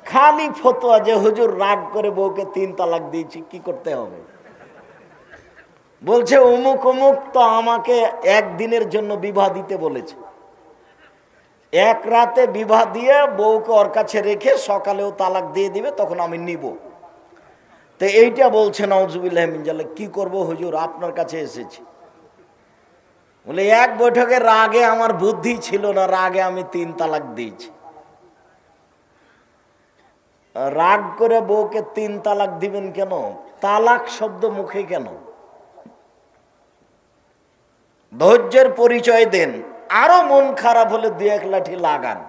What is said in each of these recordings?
খালি ফতোয়া যে হুজুর রাগ করে বউকে 3 তালাক দিয়েছি, কি করতে হবে? বলছে অমুক অমুক তো আমাকে একদিনের জন্য বিবাহ দিতে বলেছে, এক রাতে বিবাহ দিয়ে বউকে ওর কাছে রেখে সকালেও তালাক দিয়ে দিবে, তখন আমি নিব। তো এইটা বলছে নাউজুবিল্লাহ মিন জালিক, কি করব হুজুর, আপনার কাছে এসেছি। বলে এক বৈঠকে রাগে আমার বুদ্ধি ছিল না, রাগে আমি 3 তালাক দিয়েছি। রাগ করে বউকে 3 তালাক দিবেন কেন? তালাক শব্দ মুখে কেন? ধৈর্যের পরিচয় দেন, আরো মন খারাপ হলে 2-1 লাঠি লাগান।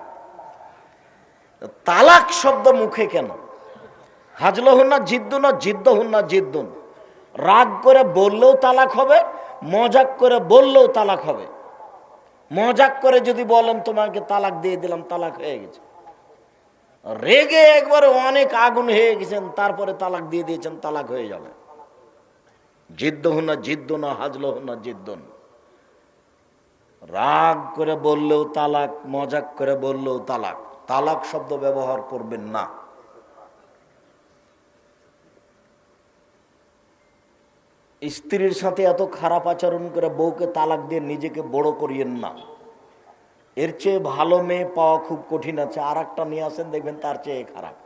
তালাক শব্দ মুখে কেন? হাজলহুন্না জিদ্দুনা জিদ্দহুন্না জিদ্দুন। রাগ করে বললেও তালাক হবে, মজাক করে বললেও তালাক হবে। মজাক করে যদি বলেন তোমাকে তালাক দিয়ে দিলাম, তালাক হয়ে গেছে। রেগে একবারে অনেক আগুন হয়ে গেছেন, তারপরে তালাক দিয়ে দিয়েছেন, তালাক হয়ে যাবে। জিদ্দহুন্না জিদ্দুনা হাজলহুন্না জিদ্দুন। রাগ করে বললেও তালাক, মজাক করে বললেও তালাক। তালাক শব্দ ব্যবহার করবেন না। স্ত্রীর সাথে এত খারাপ আচরণ করে বউকে তালাক দিয়ে নিজেকে বড় করিয়েন না। এর চেয়ে ভালো মেয়ে পাওয়া খুব কঠিন আছে, আর একটা নিয়ে আসেন, দেখবেন তার চেয়ে খারাপ।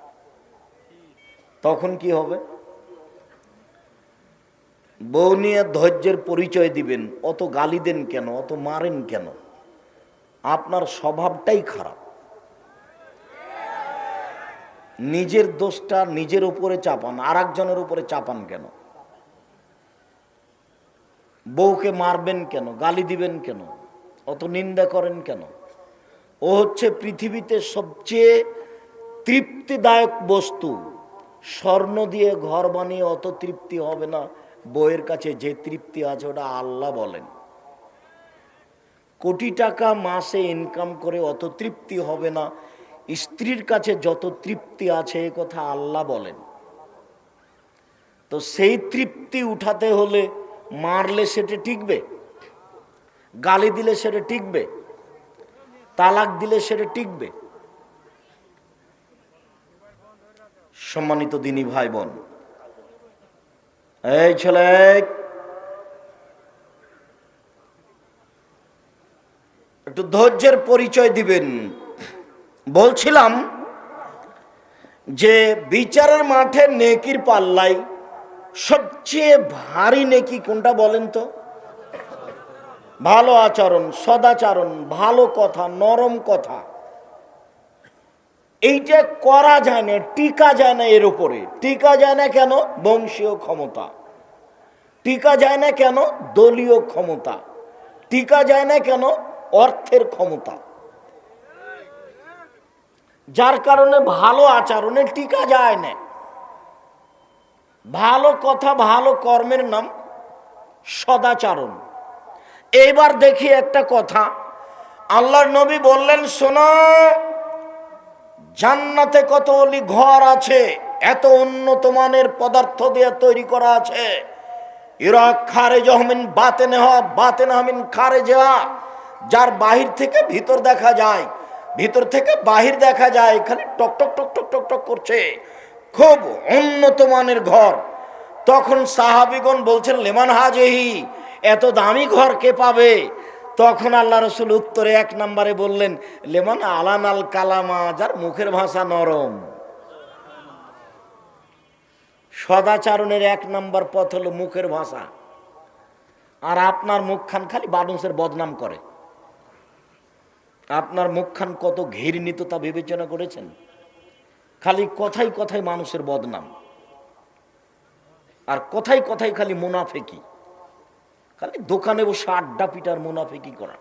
তখন কি হবে? বউ নিয়ে ধৈর্যের পরিচয় দিবেন। অত গালি দেন কেন, অত মারেন কেন? আপনার স্বভাবটাই খারাপ। নিজের দোষটা নিজের উপরে চাপান, আর একজনের উপরে চাপান কেন? বউকে মারবেন কেন, গালি দিবেন কেন, অত নিন্দা করেন কেন? ও হচ্ছে পৃথিবীতে সবচেয়ে তৃপ্তিদায়ক বস্তু। স্বর্ণ দিয়ে ঘর বানিয়ে অত তৃপ্তি হবে না। বউয়ের কাছে যে তৃপ্তি আছে ওটা আল্লাহ বলেন। কোটি টাকা মাসে ইনকাম করে অত তৃপ্তি হবে না। স্ত্রীর কাছে যত তৃপ্তি আছে এ কথা আল্লাহ বলেন। তো সেই তৃপ্তি উঠাতে হলে মারলে সেটা টিকবে? গালি দিলে সেটা টিকবে? তালাক দিলে সেটা টিকবে? সম্মানিত দিনী ভাই বোন, এই ছেলে, একটু ধৈর্যের পরিচয় দিবেন। বলছিলাম যে বিচারের মাঠে নেকির পাল্লাই সবচেয়ে ভারী নেকি কোনটা বলেন তো? ভালো আচরণ, সদাচরণ, ভালো কথা, নরম কথা। এইটা করা যায় না, টিকা যায় না। এর উপরে টিকা যায় না কেন? বংশীয় ক্ষমতা। টিকা যায় না কেন? দলীয় ক্ষমতা। টিকা যায় না কেন? অর্থের ক্ষমতা। যার কারণে ভালো আচরণে টিকা যায় না। ভালো কথা, ভালো কর্মের নাম সদাচরণ। এইবার দেখি একটা কথা, আল্লাহর নবী বললেন, শোনো, জান্নাতে কত অলি ঘর আছে, এত উন্নত মানের পদার্থ দিয়ে তৈরি করা আছে। ইরাক খারেজ মিন বাতেনহা বাতেনহা মিন খারেজা। যার বাহির থেকে ভিতর দেখা যায়, ভিতর থেকে বাহির দেখা যায়, খালি টক টক টক টক টক টক করছে, খুব উন্নত মানের ঘর। তখন সাহাবিগণ বলছেন, লেমান হাজেহি, এত দামি ঘর কে পাবে? তখন আল্লাহ রসুল উত্তরে 1 নম্বরে বললেন, লেমান আলান আল কালামা, যার মুখের ভাষা নরম। সদাচরণের 1 নম্বর পথ হলো মুখের ভাষা। আর আপনার মুখখান খালি মানুষের বদনাম করে। আপনার মুখখান কত ঘৃণিত তা বিবেচনা করেছেন? খালি কথাই কথাই মানুষের বদনাম, আর কথাই কথাই খালি মুনাফিকি। খালি দোকানে বসে আড্ডা পিটার মুনাফিকি করা।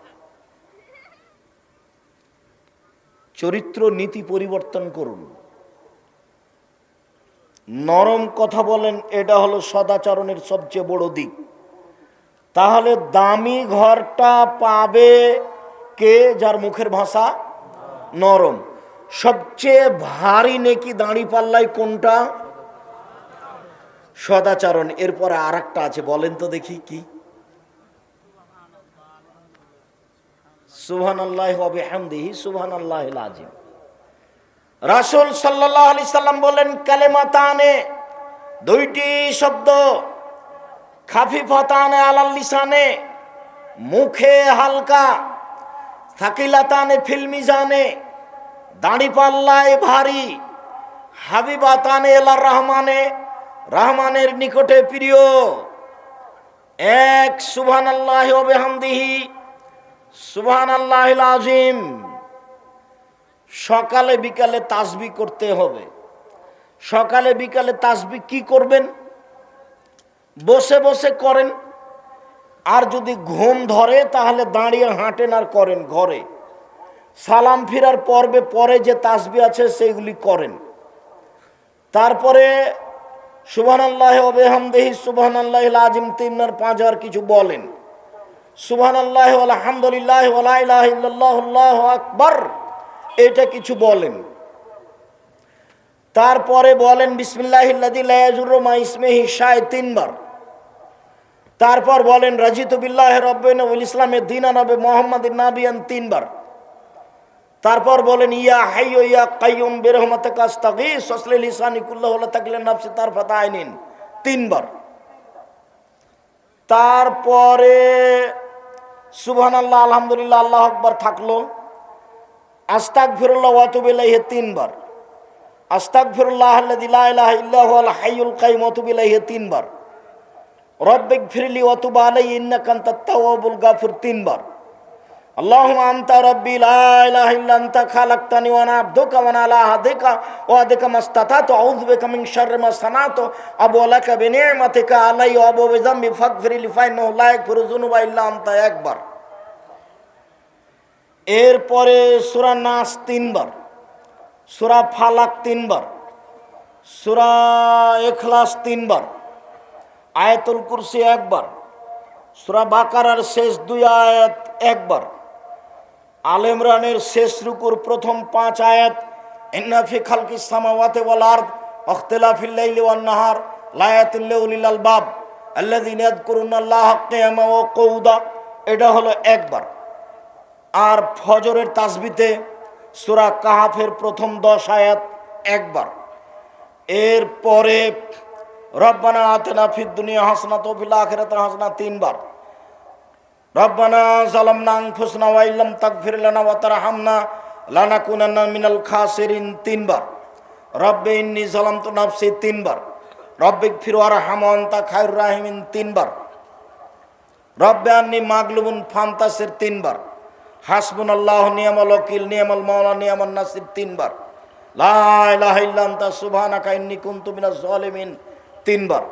চরিত্র নীতি পরিবর্তন করুন। নরম কথা বলেন, এটা হলো সদাচরণের সবচেয়ে বড় দিক। তাহলে দামি ঘরটা পাবে কে? যার মুখের ভাষা নরম। সবচেয়ে ভারী নেকি দাঁড়ি পাল্লাই কোনটা? সদাচরণ। এরপরে আর একটা আছে, বলেন তো দেখি কি? সুবহানাল্লাহি ওয়া বিহামদিহি সুবহানাল্লাহিল আযীম। রাসূল সাল্লাল্লাহু আলাইহি সাল্লাম বলেন কালেমাতানে, দুইটি শব্দ, খাফিফাতানে আলাল লিসানে, মুখে হালকা, সাকিলাতানে ফিল মিজানে, দাড়ি পাল্লায় ভারী, হাবিবাতানে ইলার রহমানে, রহমানের নিকটে প্রিয়। এক সুবহানাল্লাহি ওয়া বিহামদিহি সুবহানাল্লাহিল আযীম। সকালে বিকালে তাসবিহ করতে হবে। সকালে বিকালে তাসবিহ কি করবেন? বসে বসে করেন, আর যদি ঘুম ধরে তাহলে দাঁড়িয়ে হাঁটেন আর করেন ঘরে। সালাম ফিরার পর্বে পরে যে তাসবিহ আছে সেইগুলি করেন। তারপরে সুবহানাল্লাহি ওয়া বিহামদিহি সুবহানাল্লাহিল আযীম 3 আর 5 আর কিছু বলেন। সুবহানাল্লাহি ওয়া আলহামদুলিল্লাহি ওয়া লা ইলাহা ইল্লাল্লাহু আল্লাহু আকবার, এটা কিছু বলেন। তারপরে বলেন বিসমিল্লাহিল্লাযী লা ইয়াযুররু মা ইসমিহি শাই'উন 3 বার। তারপর বলেন রাজিতু বিল্লাহি রাব্বান ওয়াল ইসলামে দীনান ওয়া মুহাম্মাদিন নাবিয়ান 3 বার। তারপর বলেন ইয়া হাইয়্যু ইয়া কাইয়্যুম বিরহমাতিকা আস্তাগীস ওয়াসলি লিসানি কুল্লাহু লা তাকলিন নাফসি তারফাতা আইনিন 3 বার। তারপরে সুবহানাল্লাহ আলহামদুলিল্লাহ আল্লাহু আকবার থাকলো। আস্তাগফিরুল্লাহ ওয়া আতুবু ইলাইহি 3 বার। আস্তাগফিরুল্লাহ আল্লাযী লা ইলাহা ইল্লা হুয়াল হাইয়ুল কাইয়্যুম ওয়া আতুবু ইলাইহি 3 বার। রব্বিগফিরলি ওয়া তুব আলাইয়া ইন্নাকা আনতাত তাওয়াবুল গাফুর 3 বার। আল্লাহুম্মা আনতা রাব্বি লা ইলাহা ইল্লা আনতা খালাকতানি ওয়া আনা আবদুকা ওয়া আনা আলা আহদিকা ওয়া আদিকা মাসতাতাতু আউযু বিকা মিন শাররি মা সানাতু আবু লাকা বিনি'মাতিকা আলাইয়া ওয়া আবু বিযামবি ফাগফিরলি ফাইন্নাহু লা ইয়াগফিরু যুনুবা ইল্লা আনতা 1 বার। এরপরে সূরা নাস 3 বার, সূরা ফালাক 3 বার, সূরা ইখলাস 3 বার, আয়াতুল কুরসি 1 বার, সূরা বাকারার শেষ 2 আয়াত 1 বার, আলে ইমরানের শেষ রুকুর প্রথম 5 আয়াত ইন্না ফি খালকিস সামাওয়াতি ওয়াল আরদ ওয়াখতিলাফিল লাইলি ওয়ান নাহার লায়াতিল লিউলিল আলবাব আল্লাযীনা ইয়াযকুরুনাল্লাহা কিয়ামান ওয়া কুউদা, এটা হলো 1 বার। আর ফজরের তাসবিতে সূরা কাহাফের প্রথম 10 আয়াত 1 বার। এরপরে রব্বানা আতিনা ফিদ দুনিয়া হাসানাতাও ওয়া ফিল আখিরাতি হাসানাতাও 3 বার। রব্বানা যালামনা আনফুসানা ওয়া ইল্লাম তাগফির লানা ওয়া তারহামনা লানাকুনান্না মিনাল খাসিরিন 3 বার। রব্বি ইন্নী যালামতু নাফসি 3 বার। রব্বিগফির ওয়ারহাম ওয়া আনতা খায়রুর রাহিমিন 3 বার। রব্বি আন্নী মাগলুবুন ফান্তাসির 3 বার। হাসবুনাল্লাহু নি'মাল ওয়াকিল নি'মাল মাওলা নি'মান নাসির 3 বার। লা ইলাহা ইল্লা আনতা সুবহানাকা ইন্নী কুনতু মিনাজ জালিমিন 3 বার।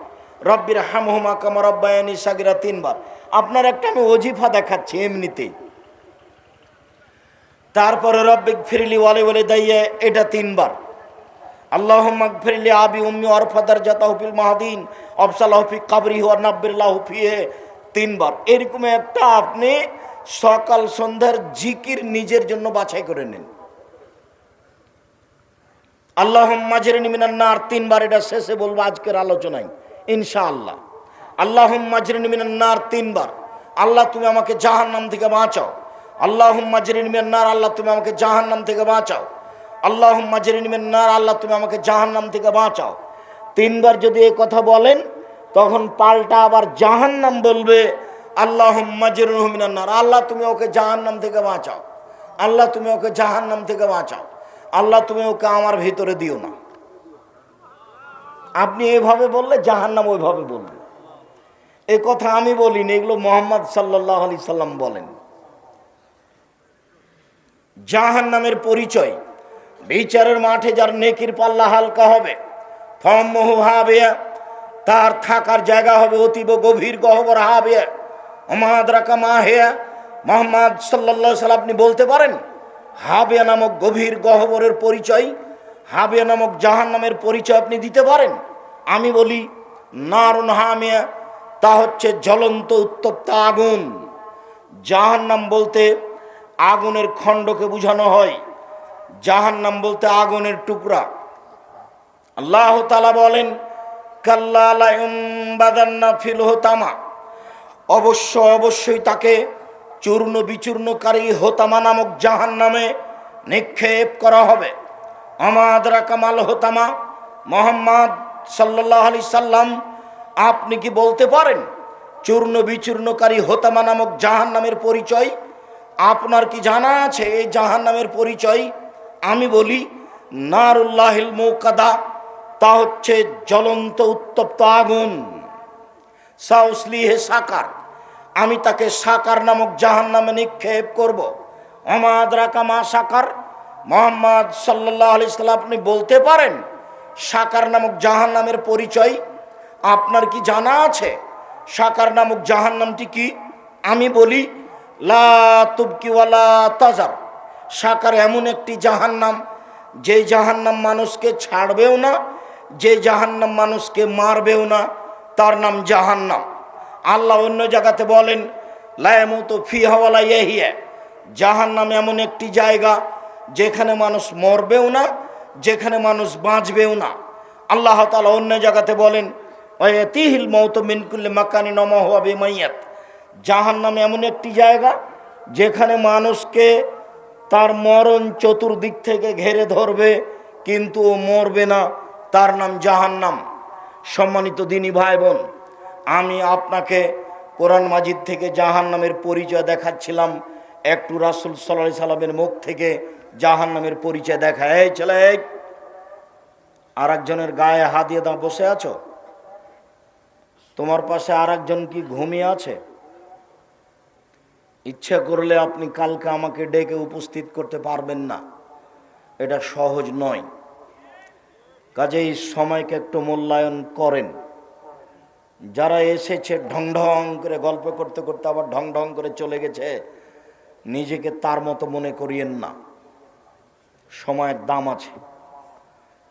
রব্বির হামহুমা কামা রাব্বায়ানি সাগীরা 3 বার। আপনার একটা আমি ওজিফা দেখাচ্ছি এমনিতেই। তারপরে রব্বিগফিরলি ওয়া লিওয়ালিদাইয়া, এটা 3 বার। আল্লাহুম্মা গফিরলি আবি উম্মি ওয়ারফা দারজাতাহু ফিল মাহদিন ওয়াবসালাহু ফি কবরিহি ওয়া নাব্বিরলাহু ফিহি 3 বার। এরকম একটা আপনি সকাল সন্ধ্যার জিকির নিজের জন্য বাছাই করে নেন। আল্লাহুম্মা আজরিনি মিনান নার 3 বার, এটা শেষে বলবো আজকের আলোচনায় ইনশাআল্লাহ। আল্লাহুম্মা আজরিনি মিনান নার 3 বার, আল্লাহ তুমি আমাকে জাহান্নাম থেকে বাঁচাও। আল্লাহুম্মা আজরিনি মিনান নার, আল্লাহ তুমি আমাকে জাহান্নাম থেকে বাঁচাও। আল্লাহুম্মা আজরিনি মিনান নার, আল্লাহ তুমি আমাকে জাহান্নাম থেকে বাঁচাও। 3 বার যদি এই কথা বলেন তখন পাল্টা আবার জাহান্নাম বলবে আল্লাহুম্মা আজরিনহু মিনান নার, আল্লাহ তুমি ওকে জাহান্নাম থেকে বাঁচাও। আল্লাহ তুমি ওকে জাহান্নাম থেকে বাঁচাও। আল্লাহ তুমি ওকে আমার ভিতরে দিও না। আপনি এভাবে বললে জাহান্নাম ওইভাবে বলবে। এ কথা আমি বলিনি, এগুলো মুহাম্মদ সাল্লাল্লাহু আলাইহি সাল্লাম বলেন। জাহান্নামের পরিচয়, বিচারের মাঠে যার নেকির পাল্লা হালকা হবে, ফাম্মুহু হাবিয়া, তার থাকার জায়গা হবে অতীব গভীর গহ্বর হাবিয়া। ওমা আদরাকা মা হিয়া, মুহাম্মদ সাল্লাল্লাহু আলাইহি সাল্লাম আপনি বলতে পারেন হাবিয়া নামক গভীর গহ্বরের পরিচয়, হাবিয়া নামক জাহান্নামের পরিচয় আপনি দিতে পারেন? আমি বলি নারুন হামিয়া, তা হচ্ছে জ্বলন্ত উত্তপ্ত আগুন। জাহান্নাম বলতে আগুনের খণ্ডকে বোঝানো হয়, জাহান্নাম বলতে আগুনের টুকরা। আল্লাহ তাআলা বলেন কাল্লা লা ইউনবাদান্না ফিল হুতামা, অবশ্যই তাকে চূর্ণ বিচূর্ণকারী হোতামা নামক জাহান্নামে নিক্ষেপ করা হবে। আমাদরা কামাল হোতামা, মোহাম্মদ সাল্লাল্লাহু আলাইহি সাল্লাম আপনি কি বলতে পারেন চূর্ণ বিচূর্ণকারী হোতামা নামক জাহান্নামের পরিচয়? আপনার কি জানা আছে এই জাহান্নামের পরিচয়? আমি বলি নারুল্লাহিল মুকাদা, তা হচ্ছে জ্বলন্ত উত্তপ্ত আগুন। সাউসলিহে সাকার, আমি তাকে সাকার নামক জাহান্নামে নিক্ষেপ করব। আমাদরাকা মা সাকার, মোহাম্মদ সাল্লাল্লাহু আলাইহি সাল্লাম আপনি বলতে পারেন সাকার নামক জাহান্নামের পরিচয়? আপনার কি জানা আছে সাকার নামক জাহান্নামটি কি? আমি বলি লা তুবকি ওয়ালা তাজার, সাকার এমন একটি জাহান্নাম যে জাহান্নাম মানুষকে ছাড়বেও না, যে জাহান্নাম মানুষকে মারবেও না, তার নাম জাহান্নাম। আল্লাহ অন্য জায়গাতে বলেন লা ইয়ামুতু ফিহা ওয়ালা ইয়াহইয়া, জাহান্নাম এমন একটি জায়গা যেখানে মানুষ মরবেও না, যেখানে মানুষ বাঁচবেও না। আল্লাহ তাআলা অন্য জায়গাতে বলেন ওয়ায়াতিহিল মাউতু মিন কুল্লি মাকানিন ওয়া মা হুয়া বিমাইয়াত, জাহান্নাম এমন একটি জায়গা যেখানে মানুষকে তার মরণ চতুর্দিক থেকে ঘেরে ধরবে কিন্তু ও মরবে না, তার নাম জাহান্নাম। সম্মানিত দিনী ভাই বোন, আমি আপনাকে কোরআন মাজিদ থেকে জাহান্নামের পরিচয় দেখাচ্ছিলাম, একটু রাসূল সাল্লাল্লাহু আলাইহি সাল্লামের মুখ থেকে জাহান্নামের পরিচয় দেখা। এই ছেলে, আর একজনের গায়ে হাত দিয়ে দাও, বসে আছো? তোমার পাশে আর একজন কি ঘুমিয়ে আছে? ইচ্ছা করলে আপনি কালকে আমাকে ডেকে উপস্থিত করতে পারবেন না, এটা সহজ নয়। কাজেই সময়কে একটু মূল্যায়ন করেন। যারা এসেছে ঢং ঢং করে গল্প করতে করতে আবার ঢং ঢং করে চলে গেছে, নিজেকে তার মতো মনে করিয়েন না। সময়ের দাম আছে।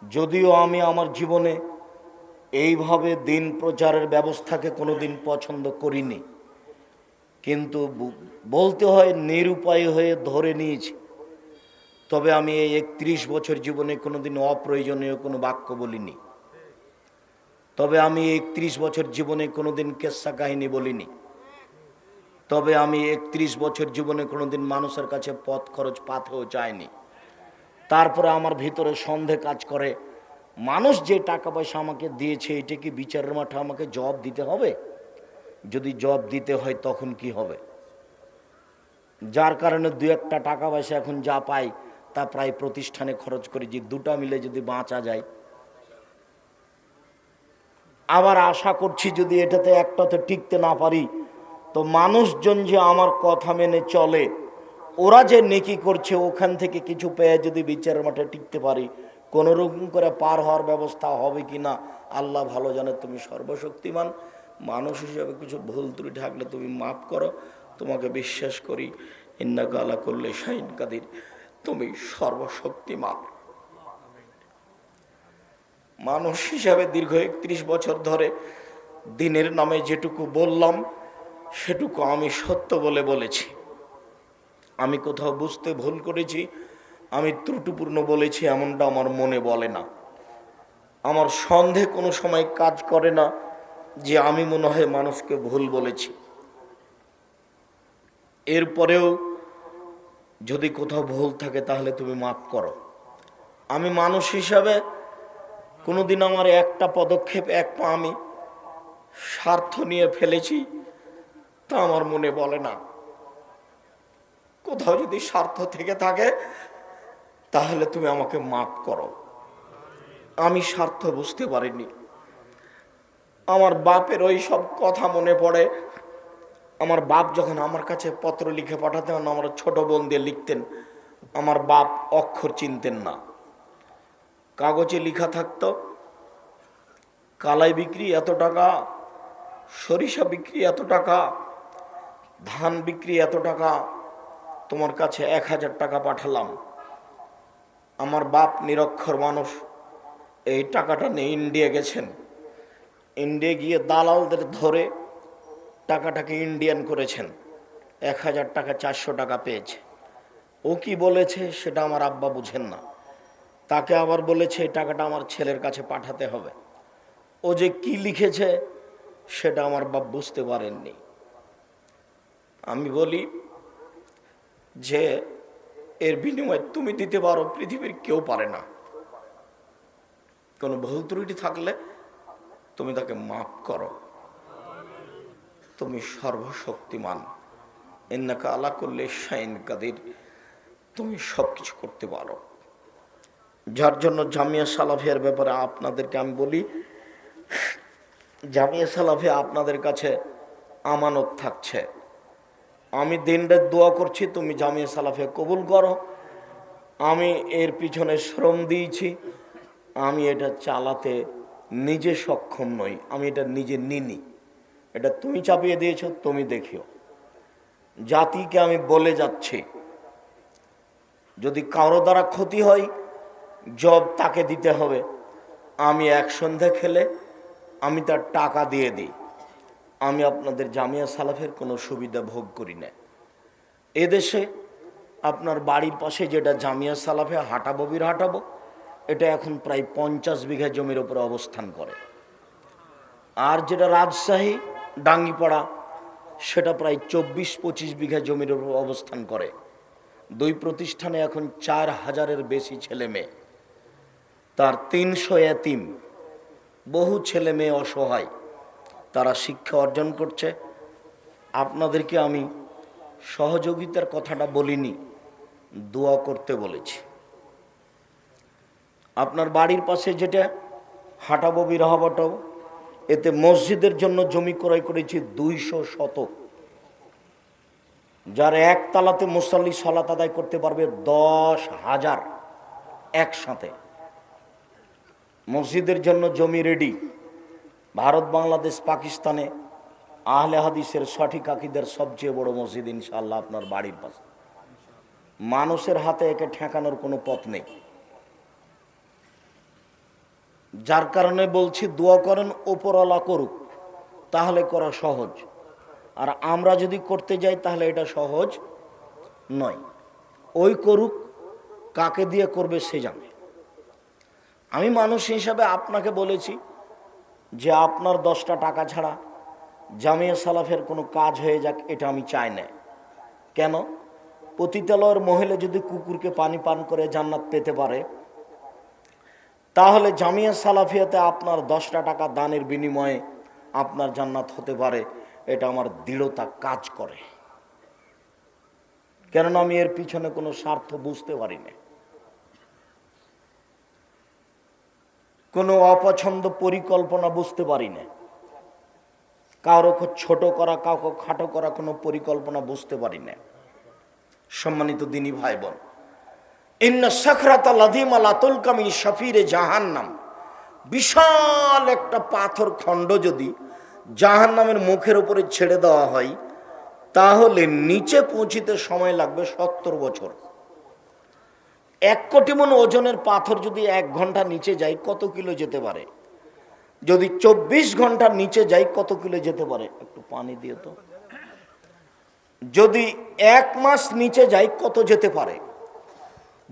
যদিও আমি আমার জীবনে এইভাবে দিন প্রচারের ব্যবস্থাকে কোনোদিন পছন্দ করিনি, কিন্তু বলতে হয় নিরুপায় হয়ে ধরে নিয়েছি। তবে আমি এই 31 বছর জীবনে কোনোদিন অপ্রয়োজনীয় কোনো বাক্য বলিনি। তবে আমি 31 বছর জীবনে কোনোদিন কেচ্ছা কাহিনী বলিনি। তবে আমি 31 বছর জীবনে কোনোদিন মানুষের কাছে পথ খরচ পাতেও চাইনি। তারপরে আমার ভিতরে সন্দেহ কাজ করে, মানুষ যে টাকা পয়সা আমাকে দিয়েছে এটা কি বিচারের মাঠে আমাকে জবাব দিতে হবে? যদি জবাব দিতে হয় তখন কি হবে? যার কারণে দু একটা টাকা পয়সা এখন যা পাই তা প্রায় প্রতিষ্ঠানে খরচ করি, যে দুটা মিলে যদি বাঁচা যায়। আবার আশা করছি যদি এটাতে একটাতে টিকতে না পারি তো মানুষজন যে আমার কথা মেনে চলে, ওরা যে নেকি করছে ওখান থেকে কিছু পেয়ে যদি বিচারের মাঠে টিকতে পারি, কোনো রকম করে পার হওয়ার ব্যবস্থা হবে কি না আল্লাহ ভালো জানে। তুমি সর্বশক্তিমান, মানুষ হিসেবে কিছু ভুল ত্রুটি থাকলে তুমি মাফ করো। তোমাকে বিশ্বাস করি, ইন্নাকা আলা কুল্লি শাইইন কাদির, তুমি সর্বশক্তিমান। মানুষ হিসাবে দীর্ঘ 31 বছর ধরে দিনের নামে যেটুকু বললাম সেটুকু আমি সত্য বলে বলেছি। আমি কোথাও বুঝতে ভুল করেছি, আমি ত্রুটিপূর্ণ বলেছি এমনটা আমার মনে বলে না। আমার সন্দেহ কোনো সময় কাজ করে না যে আমি মনে হয় মানুষকে ভুল বলেছি। এরপরেও যদি কোথাও ভুল থাকে তাহলে তুমি মাফ করো। আমি মানুষ হিসাবে কোনোদিন আমার একটা পদক্ষেপ, এক পা আমি স্বার্থ নিয়ে ফেলেছি তা আমার মনে বলে না। কোথাও যদি স্বার্থ থেকে থাকে তাহলে তুমি আমাকে মাফ করো। আমি স্বার্থ বুঝতে পারিনি। আমার বাপের ওই সব কথা মনে পড়ে। আমার বাপ যখন আমার কাছে পত্র লিখে পাঠাতেন, আমার ছোট বোন দিয়ে লিখতেন, আমার বাপ অক্ষর চিনতেন না। কাগজে লেখা থাকতো কালাই বিক্রি এত টাকা, সরিষা বিক্রি এত টাকা, ধান বিক্রি এত টাকা, তোমার কাছে 1000 টাকা পাঠালাম। আমার বাপ নিরক্ষর মানুষ, এই টাকাটা নিয়ে ইন্ডিয়া গেছেন। ইন্ডিয়া গিয়ে দালালদের ধরে টাকাটাকে ইন্ডিয়ান করেছেন। 1000 টাকা 400 টাকা পেয়েছে। ও কি বলেছে সেটা আমার আব্বা বুঝেন না। তাকে আবার বলেছে এই টাকাটা আমার ছেলের কাছে পাঠাতে হবে। ও যে কি লিখেছে সেটা আমার বাপ বুঝতে পারেননি। আমি বলি যে এর বিনিময়ে তুমি দিতে পারো, পৃথিবীর কেউ পারে না। কোনো ভুল ত্রুটি থাকলে তুমি তাকে মাফ করো। তুমি সর্বশক্তিমান, ইন্নাকা আলা কুল্লি শাইইন কাদির, তুমি সবকিছু করতে পারো। যার জন্য জামিয়া সালাফিয়ার ব্যাপারে আপনাদেরকে আমি বলি, জামিয়া সালাফিয়া আপনাদের কাছে আমানত থাকছে। আমি দিন রাত দোয়া করছি, তুমি জামিয়া সালাফিয়া কবুল করো। আমি এর পিছনে শ্রম দিয়েছি, আমি এটা চালাতে নিজে সক্ষম নই, আমি এটা নিজে নিনি, এটা তুমি চাপিয়ে দিয়েছ, তুমি দেখিও। জাতিকে আমি বলে যাচ্ছি, যদি কারো দ্বারা ক্ষতি হয় জব তাকে দিতে হবে। আমি এক সন্ধ্যা খেলে আমি তার টাকা দিয়ে দিই, আমি আপনাদের জামিয়া সালাফের কোনো সুবিধা ভোগ করি না। এদেশে আপনার বাড়ির পাশে যেটা জামিয়া সালাফে হাঁটাবো হাঁটাবো, এটা এখন প্রায় 50 বিঘা জমির উপরে অবস্থান করে। আর যেটা রাজশাহী ডাঙ্গিপাড়া, সেটা প্রায় 24-25 বিঘা জমির উপর অবস্থান করে। দুই প্রতিষ্ঠানে এখন 4000-এর বেশি ছেলে মেয়ে, তার 300 এতিম, বহু ছেলে মেয়ে অসহায়, তারা শিক্ষা অর্জন করছে। আপনাদেরকে আমি সহযোগিতার কথাটা বলিনি, দোয়া করতে বলেছি। আপনার বাড়ির পাশে যেটা হাঁটাবো বিরাহবাটাও, এতে মসজিদের জন্য জমি ক্রয় করেছি 200 শতক, যার একতলাতে মুসল্লি সালাত আদায় করতে পারবে 10,000 একসাথে। মসজিদের জন্য জমি রেডি। ভারত, বাংলাদেশ, পাকিস্তানে আহলে হাদিসের সঠিক আকীদার সবচেয়ে বড় মসজিদ ইনশাআল্লাহ আপনার বাড়ির পাশে। মানুষের হাতে একে ঠেকানোর কোনো পথ নেই। যার কারণে বলছি দোয়া করেন, ওপরওয়ালা করুক, তাহলে করা সহজ। আর আমরা যদি করতে যাই তাহলে এটা সহজ নয়। ওই করুক, কাকে দিয়ে করবে সে জানে। আমি মানুষ হিসাবে আপনাকে বলেছি যে আপনার 10টা টাকা ছাড়া জামিয়া সালাফের কোনো কাজ হয়ে যাক, এটা আমি চাই না। কেন? পতিতালয়ের মহিলা যদি কুকুরকে পানি পান করে জান্নাত পেতে পারে, তাহলে জামিয়া সালাফিয়াতে আপনার 10টা টাকা দানের বিনিময়ে আপনার জান্নাত হতে পারে। এটা আমার দৃঢ়তা কাজ করে, কেননা আমি এর পিছনে কোনো স্বার্থ বুঝতে পারি না, কোনো অপছন্দ পরিকল্পনা বুঝতে পারি না, কারো ছোট করা কাউকে খাটো করা কোনো পরিকল্পনা বুঝতে পারি না। সম্মানিত দিনী ভাই বোন, ইন্না সাখরাতা লাযীমা লা তুলকা মিন শাফিরে জাহান্নাম, বিশাল একটা পাথর খণ্ড যদি জাহান্নামের মুখের উপরে ছেড়ে দেওয়া হয়, তাহলে নিচে পৌঁছিতে সময় লাগবে 70 বছর। 1 কোটি মণ ওজনের পাথর যদি 1 ঘন্টা নিচে যায়, কত কিলো যেতে পারে? যদি 24 ঘন্টা নিচে যায়, কত কিলো যেতে পারে? একটু পানি দিয়ে তো। যদি 1 মাস নিচে যায়, কত যেতে পারে?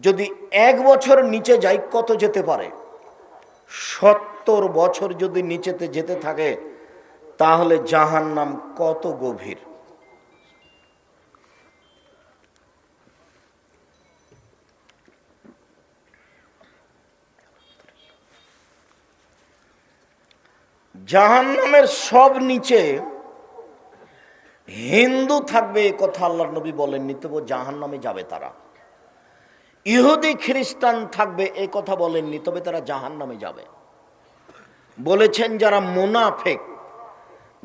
যদি 1 বছর নিচে যায়, কত যেতে পারে? 70 বছর যদি নিচেতে যেতে থাকে, তাহলে জাহান্নাম কত গভীর। জাহান্নামের সব নিচে হিন্দু থাকবে, এ কথা আল্লাহর নবী বলেননি, তবু জাহান্নামে যাবে তারা। ইহুদি খ্রিস্টান থাকবে, এ কথা বলেননি, তবে তারা জাহান্নামে যাবে। বলেছেন যারা মুনাফিক,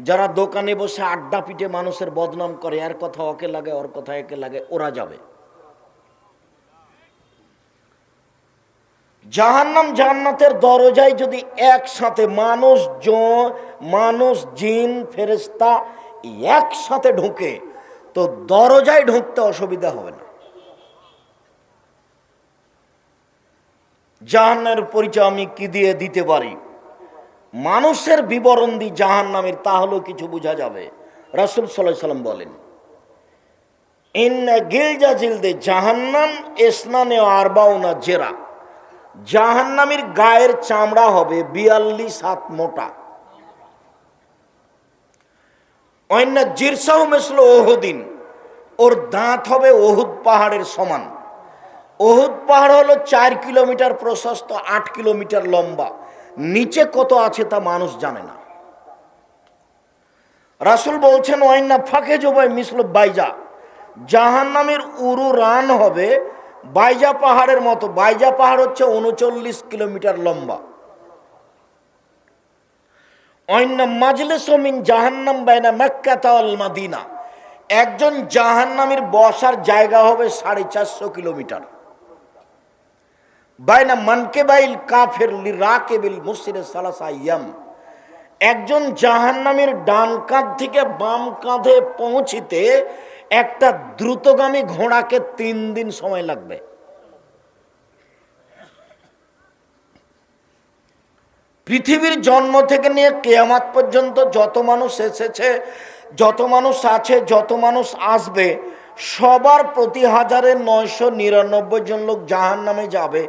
যারা দোকানে বসে আড্ডা পিটে মানুষের বদনাম করে, এর কথা ওকে লাগে, ওর কথা একে লাগে, ওরা যাবে। জাহান্নাম জান্নাতের দরজায় যদি একসাথে মানুষ জিন ফেরেশতা একসাথে ঢুকে, তো দরজায় ঢুকতে অসুবিধা হবে না। জাহান্নামের পরিচয় আমি কি দিয়ে দিতে পারি? মানুষের বিবরণ দি জাহান্নামের, তাহলেও কিছু বোঝা যাবে। রাসূল সাল্লাল্লাহু আলাইহি ওয়াসাল্লাম বলেন, ইন্না গিলজা জিলদে জাহান্নাম ইসনানে আরবাউনা জেরা, জাহান্নামীর গায়ের চামড়া হবে 42 হাত মোটা। অন্যা জিরসাহু মিসলু উহুদিন, ওর দাঁত হবে উহুদ পাহাড়ের সমান। উহুদ পাহাড় হলো 4 কিলোমিটার প্রশস্ত, 8 কিলোমিটার লম্বা। নিচে কত আছে তা মানুষ জানে না। রাসূল বলছেন ওয়াইন্না ফাঁকে জবাই মিসল বাইজা, জাহান্নামের উরু রান হবে বাইজা পাহাড়ের মতো। বাইজা পাহাড় হচ্ছে 39 কিলোমিটার লম্বা। ওয়াইন্না মাজলিসু মিন জাহান্নাম বাইনা মক্কা ওয়াল মদিনা, একজন জাহান্নামীর বসার জায়গা হবে 450 কিলোমিটার। বাইনা মানকেবাইল কাফির লিরাকিবিল মুসরির সালাসা আইয়াম, একজন জাহান্নামীর ডান কাঁধ থেকে বাম কাঁধে পৌঁছিতে একটা দ্রুতগামী ঘোড়াকে 3 দিন সময় লাগবে। পৃথিবীর জন্ম থেকে নিয়ে কিয়ামত পর্যন্ত যত মানুষ এসেছে, যত মানুষ আছে, যত মানুষ আসবে, সবার প্রতি 1999 জন লোক জাহান্নামে যাবে।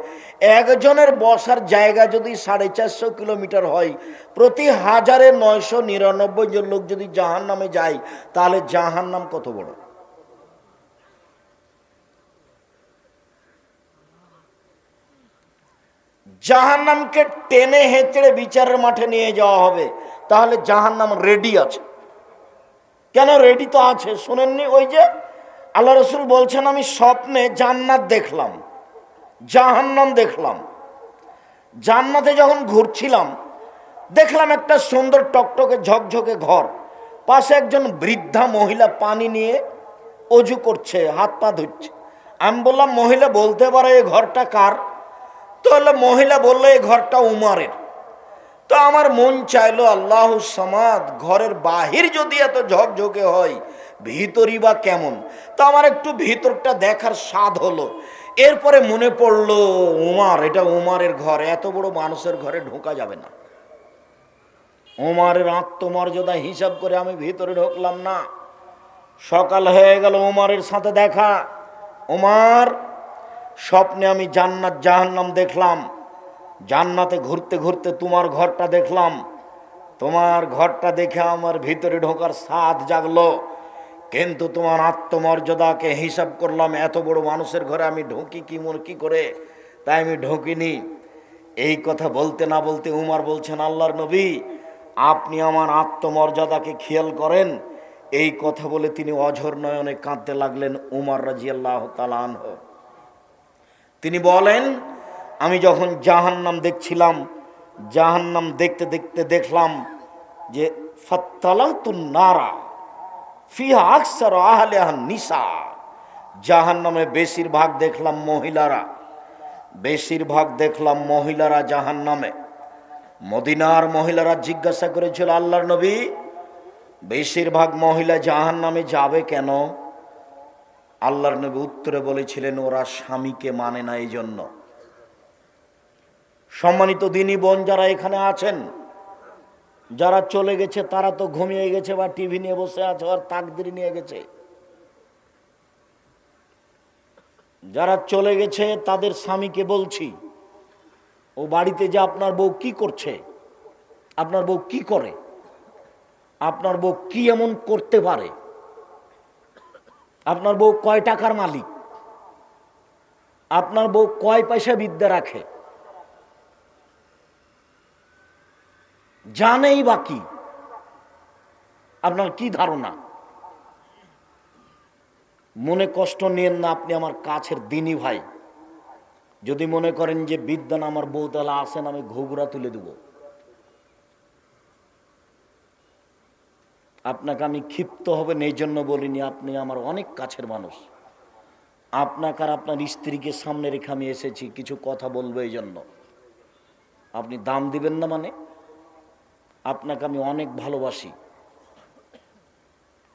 একজনের বসার জায়গা যদি 450 কিলোমিটার হয়, প্রতি 1999 জন লোক যদি জাহান্নামে যায়, তাহলে জাহান্নাম কত বড়। জাহান্নামকে টেনে হেঁচড়ে বিচারের মাঠে নিয়ে যাওয়া হবে, তাহলে জাহান্নাম রেডি আছে। কেন রেডি তো আছে, শুনেননি? ওই যে আল্লাহ রসুল বলছেন আমি স্বপ্নে জান্নাত দেখলাম, জাহান্নাম দেখলাম। জান্নাতে যখন ঘুরছিলাম দেখলাম একটা সুন্দর টকটকে ঝকঝকে ঘর, পাশে একজন বৃদ্ধা মহিলা পানি নিয়ে অজু করছে, হাত পা ধুচ্ছে। আমি বললাম মহিলা বলতে পারে এই ঘরটা কার? তো হলো মহিলা বললো এই ঘরটা উমারের। তো আমার মন চাইলো আল্লাহ সামাদ, ঘরের বাহির যদি এত ঝকঝকে হয়, ভিতরই বা কেমন? তো আমার একটু ভিতরটা দেখার স্বাদ হলো। এরপরে মনে পড়লো উমার, এটা উমারের ঘর, এত বড় মানুষের ঘরে ঢোকা যাবে না। উমারের আত্মমর্যাদা হিসাব করে আমি ভিতরে ঢুকলাম না। সকাল হয়ে গেল, উমারের সাথে দেখা। উমার, স্বপ্নে আমি জান্নাত জাহান্নাম দেখলাম, জান্নাতে ঘুরতে ঘুরতে তোমার ঘরটা দেখলাম, তোমার ঘরটা দেখে আমার ভিতরে ঢোকার স্বাদ জাগলো, কিন্তু তোমার আত্মমর্যাদাকে হিসাব করলাম, এত বড় মানুষের ঘরে আমি ঢুকি কি করে, তাই আমি ঢুকিনি। এই কথা বলতে না বলতে উমার বলছেন আল্লাহর নবী আপনি আমার আত্মমর্যাদাকে খেয়াল করেন। এই কথা বলে তিনি অঝর নয়নে কাঁদতে লাগলেন। উমর রাদিয়াল্লাহু তাআলা আনহু তিনি বলেন আমি যখন জাহান্নাম দেখছিলাম, জাহান্নাম দেখতে দেখতে দেখলাম যে ফাত্তালাতুন নারা ফিহা আকসারু আহলিহা নিসা, জাহান্নামে বেশিরভাগ দেখলাম মহিলারা, বেশিরভাগ দেখলাম মহিলারা জাহান্নামে। মদিনার মহিলারা জিজ্ঞাসা করেছিল আল্লাহর নবী বেশিরভাগ মহিলা জাহান্নামে যাবে কেন? আল্লাহর নবী উত্তরে বলেছিলেন ওরা স্বামীকে মানে না, এই জন্য। সম্মানিত দিনী বোন যারা এখানে আছেন, যারা চলে গেছে তারা তো ঘুমিয়ে গেছে বা টিভি নিয়ে বসে আছে আর তাকদীর নিয়ে গেছে। যারা চলে গেছে তাদের স্বামীকে বলছি ও বাড়িতে যে আপনার বউ কি করছে, আপনার বউ কি করে, আপনার বউ কি এমন করতে পারে, আপনার বউ কয় টাকার মালিক, আপনার বউ কয় পয়সা বিদ্যা রাখে, জানেই বা কি, আপনার কি ধারণা? মনে কষ্ট নিয়েন না, আপনি আমার কাছের দিনী ভাই। যদি মনে করেন যে বিদ্যান আমার বউ, তাহলে আসেন আমি ঘুঘুরা তুলে দেব। আপনাকে আমি ক্ষিপ্ত হবেন এই জন্য বলিনি, আপনি আমার অনেক কাছের মানুষ। আপনাকে আর আপনার স্ত্রীকে সামনে রেখে আমি এসেছি, কিছু কথা বলবো এই জন্য। আপনি দাম দিবেন না মানে? আপনাকে আমি অনেক ভালোবাসি,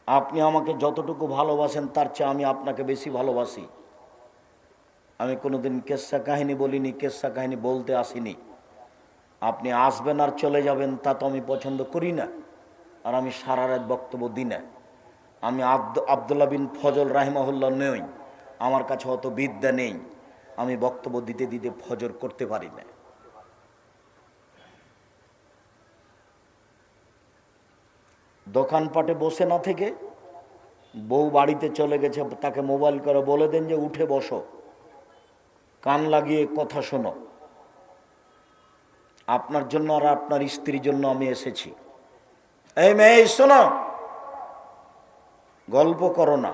আপনি আমাকে যতটুকু ভালোবাসেন তার চেয়ে আমি আপনাকে বেশি ভালোবাসি। আমি কোনোদিন কেচ্ছা কাহিনী বলিনি, কেচ্ছা কাহিনী বলতে আসিনি। আপনি আসবেন আর চলে যাবেন তা তো আমি পছন্দ করি না, আর আমি সারা রাত বক্তব্য দিই না। আমি আব্দুল্লাহ বিন ফজল রাহিমাহুল্লাহ নই, আমার কাছে অত বিদ্যা নেই, আমি বক্তব্য দিতে দিতে ফজর করতে পারি না। দোকানপাটে বসে না থেকে বউ বাড়িতে চলে গেছে, তাকে মোবাইল করে বলে দেন যে উঠে বসো, কান লাগিয়ে কথা শোনো। আপনার জন্য আর আপনার স্ত্রীর জন্য আমি এসেছি। এই মেয়ে শোনো, গল্প করো না।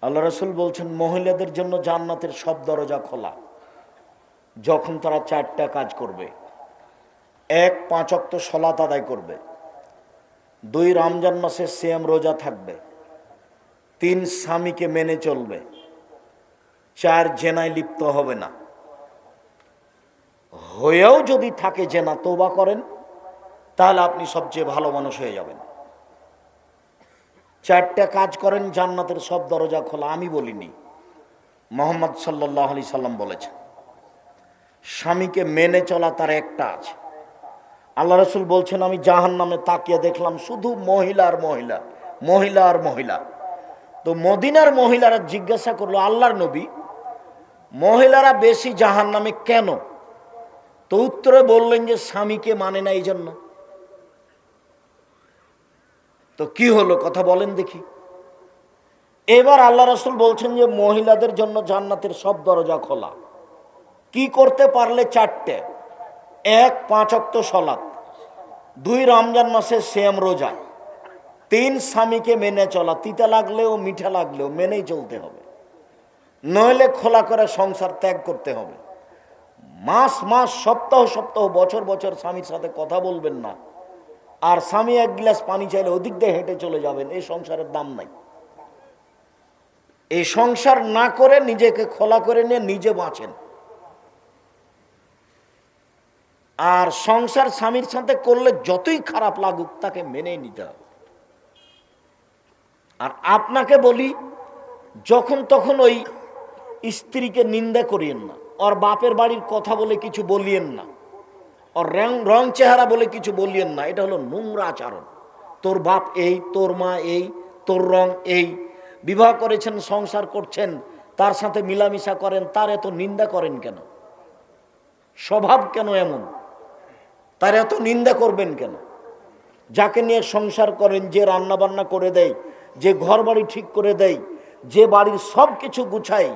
আল্লাহ রাসূল বলছেন মহিলাদের জন্য জান্নাতের সব দরজা খোলা যখন তারা 4টা কাজ করবে। 1, 5 ওয়াক্ত সালাত আদায় করবে। 2, রমজান মাসে সিয়াম রোজা থাকবে। 3, স্বামীকে মেনে চলবে। 4, জেনায় লিপ্ত হবে না। হয়েও যদি থাকে জেনা, তওবা করেন, তাহলে আপনি সবচেয়ে ভালো মানুষ হয়ে যাবেন। 4টা কাজ করেন, জান্নাতের সব দরজা খোলা। আমি বলিনি, মুহাম্মদ সাল্লাল্লাহু আলাইহি সাল্লাম বলেছেন। স্বামীকে মেনে চলা তার একটা আছে। আল্লাহ রাসূল বলছেন আমি জাহান্নামে তাকিয়ে দেখলাম শুধু মহিলা আর মহিলা, মহিলা আর মহিলা। তো মদিনার মহিলারা জিজ্ঞাসা করলো, আল্লাহর নবী, মহিলারা বেশি জাহান্নামে কেন? তো উত্তরে বললেন যে স্বামীকে মানে না এই জন্য। তো কি হলো কথা বলেন দেখি। এবার আল্লাহ রাসূল বলছেন যে মহিলাদের জন্য জান্নাতের সব দরজা খোলা। কি করতে পারলে? 4টে। 1, 5 ওয়াক্ত সালাত। 2, রমজান মাসে সিয়াম রোজা। 3, স্বামীকে মেনে চলা। তিতা লাগলেও মিঠা লাগলেও মেনেই চলতে হবে, নইলে খোলা করে সংসার ত্যাগ করতে হবে। মাস মাস, সপ্তাহ সপ্তাহ, বছর বছর স্বামীর সাথে কথা বলবেন না। আর স্বামী 1 গ্লাস পানি চাইলে ওদিক দিয়ে হেঁটে চলে যাবেন। এই সংসারের দাম নাই। এই সংসার না করে নিজেকে খোলা করে নিয়ে নিজে বাঁচেন। আর সংসার স্বামীর সাথে করলে যতই খারাপ লাগুক তাকে মেনে নিতে হবে। আর আপনাকে বলি, যখন তখন ওই স্ত্রীকে নিন্দা করিয়েন না। ওর বাপের বাড়ির কথা বলে কিছু বলিয়েন না। ওর রং চেহারা বলে কিছু বলিয়েন না। এটা হলো নোংরা আচরণ। তোর বাপ এই, তোর মা এই, তোর রং এই। বিবাহ করেছেন, সংসার করছেন, তার সাথে মিলামিশা করেন, তার এত নিন্দা করেন কেন? স্বভাব কেন এমন? তার এত নিন্দা করবেন কেন? যাকে নিয়ে সংসার করেন, যে রান্না বান্না করে দেয়, যে ঘর বাড়ি ঠিক করে দেয়, যে বাড়ির সব কিছু গুছায়,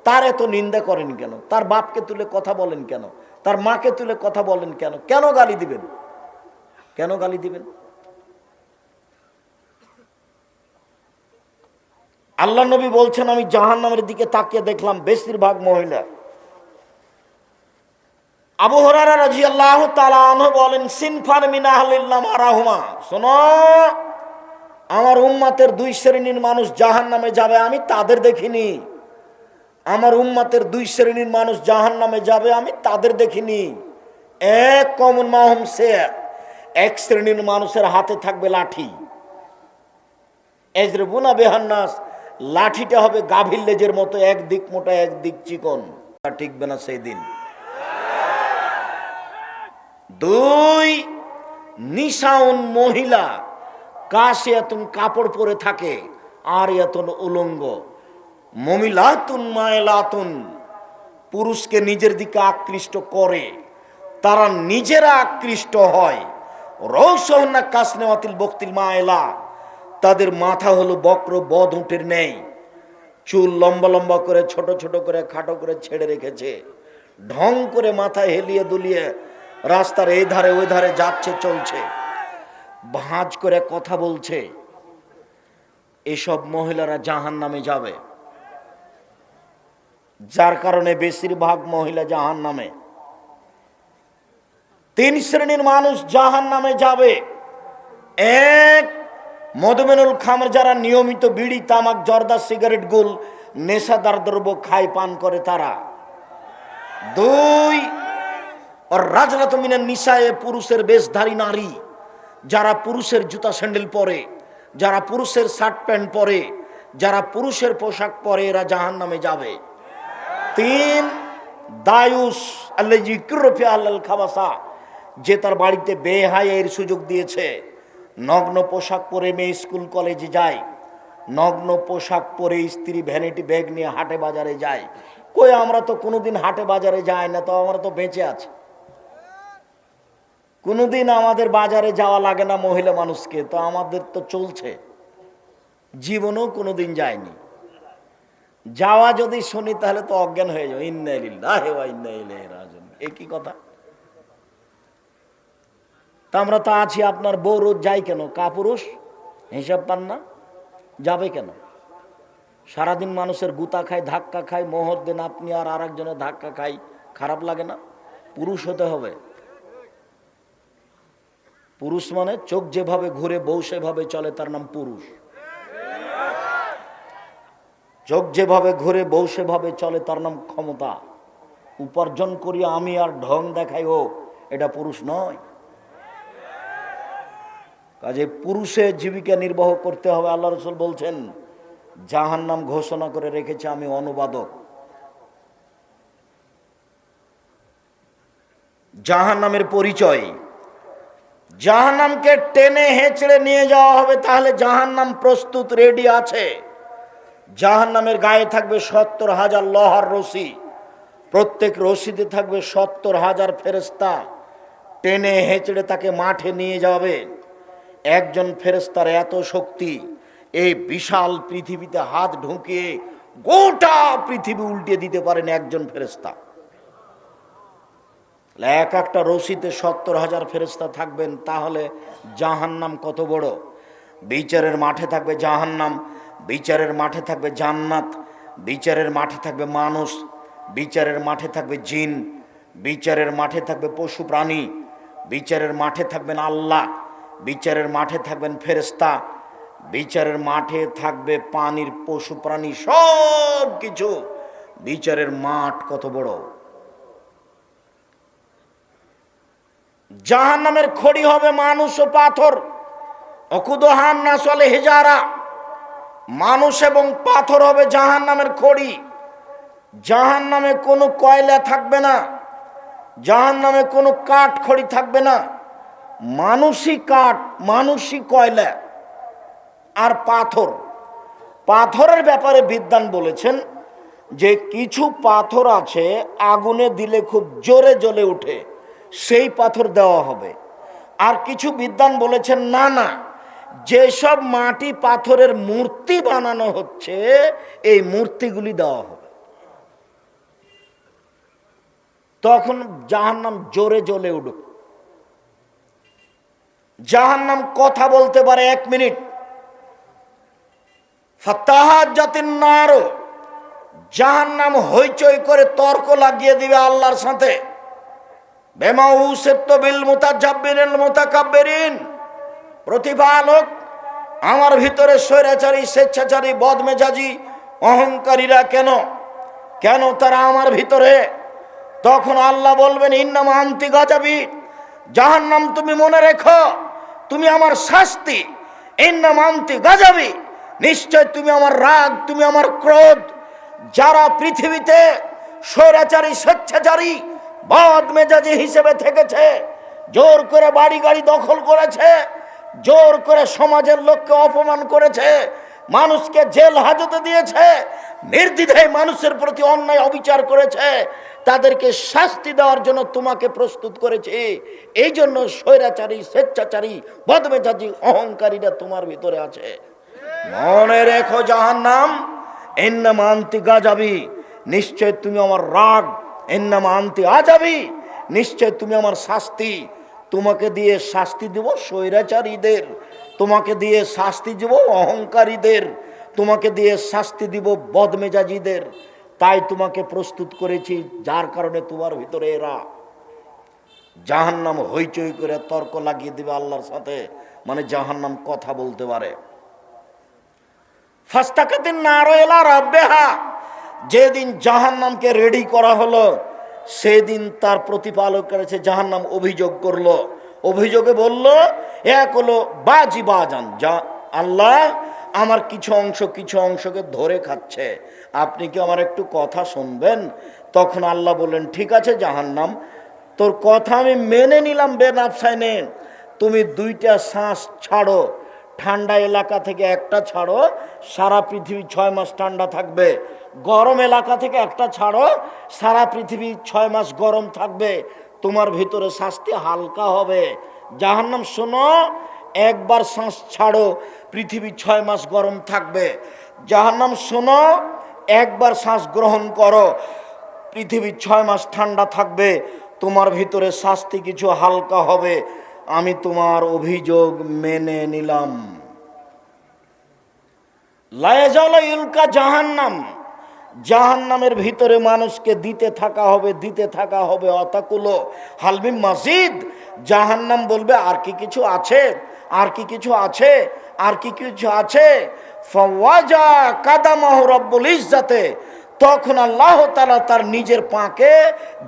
তার এত নিন্দা করেন কেন? তার বাপকে তুলে কথা বলেন কেন? তার মাকে তুলে কথা বলেন কেন? কেন গালি দিবেন? কেন গালি দিবেন? আল্লাহ নবী বলছেন আমি জাহান্নামের দিকে তাকিয়ে দেখলাম বেশিরভাগ মহিলা। আবু হুরায়রা রাদিয়াল্লাহু তাআলা আনহু বলেন সিনফান মিন আহলিল নামারাহুমা, শোনো, আমার উম্মতের 2 শ্রেণীর মানুষ জাহান্নামে যাবে, আমি তাদের দেখিনি। আমার উম্মতের 2 শ্রেণীর মানুষ জাহান্নামে যাবে, আমি তাদের দেখিনি। এক কওমুন মাহুম সায়ফ, এক শ্রেণীর মানুষের হাতে থাকবে লাঠি। এজরবুনা বিহান নাস, লাঠিটা হবে গাভীর লেজের মতো, একদিক মোটা একদিক চিকন, ঠিকবে না সেই দিন। 2, নিশাউন মহিলা, কাশিয়াতুন কাপড় পরে থাকে, আর ইয়াতুন উলঙ্গ, মমিলাতুন মায়লাতুন, পুরুষকে নিজের দিকে আকৃষ্ট করে, তারা নিজেরা আকৃষ্ট হয়। রৌসহনা কাসনেওয়াতিল বক্তিল মায়লা, তাদের মাথা হলো বক্র বদ উটের নেই, চুল লম্বা লম্বা করে, ছোট ছোট করে, খাটো করে ছেড়ে রেখেছে, ঢং করে মাথায় হেলিয়ে দুলিয়ে রাস্তার এই ধারে ওই ধারে যাচ্ছে চলছে, ভাঁজ করে কথা বলছে। এসব মহিলারা জাহান্নামে যাবে। যার কারণে বেশিরভাগ মহিলা জাহান্নামে। 3 শ্রেণীর মানুষ জাহান্নামে যাবে। 1, মদমেনুল খামর, যারা নিয়মিত বিড়ি, তামাক, জর্দা, সিগারেট, গুল, নেশাদার দ্রব্য খায়, পান করে তারা। 2, আর রাজরাত মিনান নিসায়ে, পুরুষের বেশধারী নারী, যারা পুরুষের জুতা স্যান্ডেল পরে, যারা পুরুষের শার্ট প্যান্ট পরে, যারা পুরুষের পোশাক পরে, এরা জাহান্নামে যাবে। 3, দায়ুস আল্লাযী কুরফি আলাল খাবাসা, যে তার বাড়িতে বেহায়ার সুযোগ দিয়েছে। নগ্ন পোশাক পরে মেয়ে স্কুল কলেজে যায়, নগ্ন পোশাক পরে স্ত্রী ভ্যানিটি ব্যাগ নিয়ে হাটে বাজারে যায়। কই, আমরা তো কোনোদিন হাটে বাজারে যাই না, তো আমরা তো বেঁচে আছি। কোনোদিন আমাদের বাজারে যাওয়া লাগে না মহিলা মানুষকে, তো আমাদের তো চলছে, জীবনেও কোনোদিন যায়নি। যাওয়া যদি শুনি তাহলে তো অজ্ঞান হয়ে যাবে। ইন্না লিল্লাহি ওয়া ইন্না ইলাইহি রাজিউন, এ কি কথা? তা আমরা তো আছি, আপনার বউ রোজ যাই কেন? কাপুরুষ, হিসাব পান না? যাবে কেন? সারাদিন মানুষের গুতা খায়, ধাক্কা খায়, মোহর দেন আপনি আর আরেকজনের ধাক্কা খাই, খারাপ লাগে না? পুরুষ হতে হবে। পুরুষ মানে চোখ যেভাবে ঘুরে বউ সেভাবে চলে, তার নাম পুরুষ। চোখ যেভাবে ঘুরে বউ সেভাবে চলে, তার নাম ক্ষমতা। উপার্জন করি আমি আর ঢং দেখাই ও, এটা পুরুষ নয়। কাজে পুরুষে জীবিকা নির্বাহ করতে হবে। আল্লাহ রাসূল বলছেন, জাহান্নাম ঘোষণা করে রেখেছে আমি অনুবাদক। জাহান্নামের পরিচয়, জাহান্নামকে টেনে হেঁচড়ে নিয়ে যাওয়া হবে, তাহলে জাহান্নাম প্রস্তুত, রেডি আছে। জাহান্নামের গায়ে থাকবে ৭০,০০০ লোহার রশি, প্রত্যেক রশিতে থাকবে ৭০,০০০ ফেরেশতা, টেনে হেঁচড়ে তাকে মাঠে নিয়ে যাবে। একজন ফেরেশতার এত শক্তি, এই বিশাল পৃথিবীতে হাত ঢুকিয়ে গোটা পৃথিবী উল্টে দিতে পারেন একজন ফেরেশতা। এক একটা রশিতে ৭০,০০০ ফেরেশতা থাকবেন, তাহলে জাহান্নাম কত বড়। বিচারের মাঠে থাকবে জাহান্নাম, বিচারের মাঠে থাকবে জান্নাত, বিচারের মাঠে থাকবে মানুষ, বিচারের মাঠে থাকবে জিন, বিচারের মাঠে থাকবে পশু প্রাণী, বিচারের মাঠে থাকবেন আল্লাহ, বিচারের মাঠে থাকবেন ফেরেশতা, বিচারের মাঠে থাকবে পানির পশু প্রাণী, সব কিছু। বিচারের মাঠ কত বড়। জাহান্নামের খড়ি হবে মানুষ ও পাথর, অকুদহান না চলে হিজারা, মানুষ এবং পাথর হবে জাহান্নামের খড়ি। জাহান্নামে কোনো কয়লা থাকবে না, জাহান্নামে কোনো কাঠ খড়ি থাকবে না, মানুষই কাঠ, মানুষই কয়লা আর পাথর। পাথরের ব্যাপারে বিদ্বান বলেছেন যে কিছু পাথর আছে আগুনে দিলে খুব জোরে জ্বলে ওঠে, সেই পাথর দেওয়া হবে। আর কিছু বিদ্বান বলেছেন না না, যেসব মাটি পাথরের মূর্তি বানানো হচ্ছে এই মূর্তিগুলি দেওয়া হবে, তখন জাহান্নাম জোরে জ্বলে উঠবে। জাহান্নাম কথা বলতে পারে 1 মিনিট। ফাতাহাজ্জাতিন নার, জাহান্নাম হইচই করে তর্ক লাগিয়ে দিবে আল্লাহর সাথে। বেমা উসিত বিল মুতাজাব্বিরিল মুতাকাব্বিরিন, প্রতিপালক আমার ভিতরে স্বৈরাচারী, স্বেচ্ছাচারী, বদমেজাজি, অহংকারীরা কেন কেন তারা আমার ভিতরে? তখন আল্লাহ বলবেন, ইন্নামা আনতি গাজাবি, জাহান্নাম তুমি মনে রেখো তুমি আমার শাস্তি। ইন্নামা আনতি গাজাবি, নিশ্চয় তুমি আমার রাগ, তুমি আমার ক্রোধ। যারা পৃথিবীতে স্বৈরাচারী, স্বেচ্ছাচারী, বদমেজাজি হিসেবে থেকেছে, জোর করে বাড়ি গাড়ি দখল করেছে, জোর করে সমাজের লোককে অপমান করেছে, মানুষকে জেল হাজতে দিয়েছে, নির্দ্বিধায় মানুষের প্রতি অন্যায় অবিচার করেছে, তাদেরকে শাস্তি দেওয়ার জন্য তোমাকে প্রস্তুত করেছে। এই জন্য স্বৈরাচারী, স্বেচ্ছাচারী, বদমেজাজি, অহংকারীরা তোমার ভিতরে আছে। মনে রেখো জাহান্নাম, ইন্নামা আনতি গাজাবি, নিশ্চয় তুমি আমার রাগ। ইন্নামা আনতি আজাবি, নিশ্চয় তুমি আমার শাস্তি। তোমাকে দিয়ে শাস্তি দেব স্বৈরাচারীদের, তোমাকে দিয়ে শাস্তি দেব অহংকারীদের, তোমাকে দিয়ে শাস্তি দিব বদমেজাজিদের। তাই তোমাকে প্রস্তুত করেছি, যার কারণে তোমার ভিতরে এরা। জাহান্নাম হইচই করে তর্ক লাগিয়ে দিবে আল্লাহর সাথে, মানে জাহান্নাম কথা বলতে পারে। ফাস্তাকাতিন নার ইলা রাব্বিহা, যেদিন জাহান্নামকে রেডি করা হলো সেদিন তার প্রতিপালক করেছে, জাহান্নাম অভিযোগ করলো, অভিযোগে বলল, এক হলো বাজি বাজান, যা আল্লাহ আমার কিছু অংশকে ধরে খাচ্ছে, আপনি কি আমার একটু কথা শুনবেন? তখন আল্লাহ বললেন, ঠিক আছে জাহান্নাম, তোর কথা আমি মেনে নিলাম বেনাফসায়, তুমি 2টা শ্বাস ছাড়ো, ঠান্ডা এলাকা থেকে একটা ছাড়ো, সারা পৃথিবী 6 মাস ঠান্ডা থাকবে। গরম এলাকা থেকে একটা ছাড়ো, সারা পৃথিবী 6 মাস গরম থাকবে, তোমার ভিতরে শাস্তি হালকা হবে। জাহান্নাম শোনো, একবার শ্বাস ছাড়ো, পৃথিবী 6 মাস গরম থাকবে। জাহান্নাম শোনো, একবার শ্বাস গ্রহণ করো, পৃথিবী 6 মাস ঠান্ডা থাকবে, তোমার ভিতরে শাস্তি কিছু হালকা হবে, আমি তোমার অভিযোগ মেনে নিলাম। লা ইয়াজালু ইলকা জাহান্নাম, জাহান্নামের ভিতরে মানুষকে দিতে থাকা হবে, দিতে থাকা হবে। অতাকুলো হালমি মাজিদ, জাহান্নাম বলবে আর কি কিছু আছে, আর কি কিছু আছে, আর কি কিছু আছে। ফাওয়াজা কাদামাহু রব্বুল ইজ্জাতে, তখন আল্লাহ তাআলা তার নিজের পাকে